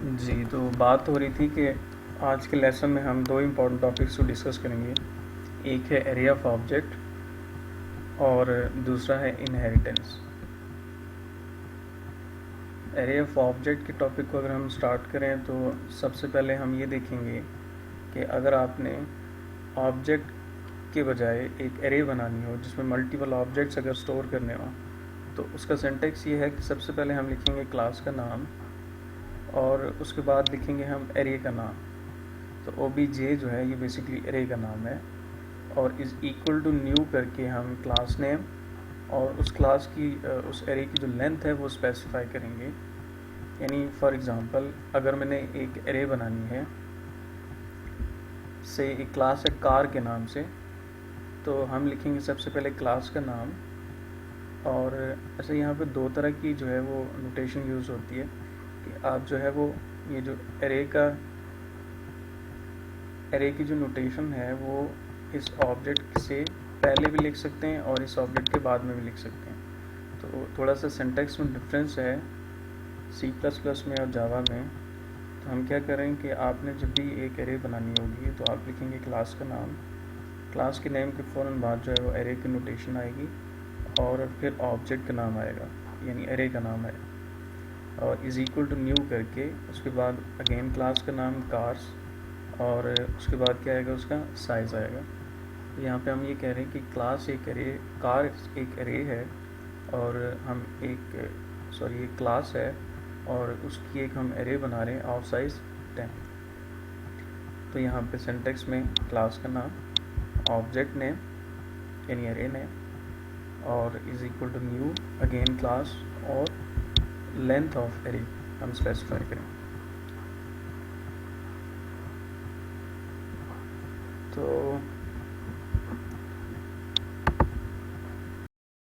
जी, तो बात हो रही थी कि आज के लेसन में हम दो इम्पॉर्टेंट टॉपिक्स को डिस्कस करेंगे। एक है एरिया ऑफ ऑब्जेक्ट और दूसरा है इनहेरिटेंस। एरिया ऑफ ऑब्जेक्ट के टॉपिक को अगर हम स्टार्ट करें तो सबसे पहले हम ये देखेंगे कि अगर आपने ऑब्जेक्ट के बजाय एक एरे बनानी हो जिसमें मल्टीपल ऑब्जेक्ट्स अगर स्टोर करने हो तो उसका सिंटेक्स ये है कि सबसे पहले हम लिखेंगे क्लास का नाम और उसके बाद लिखेंगे हम एरे का नाम। तो OBJ जो है ये बेसिकली एरे का नाम है और इज़ इक्वल टू न्यू करके हम क्लास नेम और उस क्लास की उस एरे की जो लेंथ है वो स्पेसिफाई करेंगे। यानी फॉर एग्ज़ाम्पल अगर मैंने एक एरे बनानी है से एक क्लास है कार के नाम से, तो हम लिखेंगे सबसे पहले क्लास का नाम। और ऐसे यहाँ पे दो तरह की जो है वो नोटेशन यूज़ होती है कि आप जो है वो ये जो एरे की जो नोटेशन है वो इस ऑब्जेक्ट से पहले भी लिख सकते हैं और इस ऑब्जेक्ट के बाद में भी लिख सकते हैं। तो थोड़ा सा सिंटैक्स में डिफरेंस है C++ में और जावा में। तो हम क्या करें कि आपने जब भी एक एरे बनानी होगी तो आप लिखेंगे क्लास का नाम, क्लास के नेम के फ़ौरन बाद जो है वो एरे की नोटेशन आएगी और फिर ऑब्जेक्ट का नाम आएगा यानी एरे का नाम है और इज़ इक्वल टू न्यू करके उसके बाद अगेन क्लास का नाम कार्स और उसके बाद क्या आएगा उसका साइज़ आएगा। यहाँ पे हम ये कह रहे हैं कि क्लास एक एरे, कार एक एरे है और हम एक क्लास है और उसकी एक हम एरे बना रहे हैं ऑफ साइज़ 10। तो यहाँ पे सिंटेक्स में क्लास का नाम, ऑब्जेक्ट नेम यानी एरे नेम और is equal to new again class और लेंथ ऑफ एरे हम स्पेसिफाई करें। तो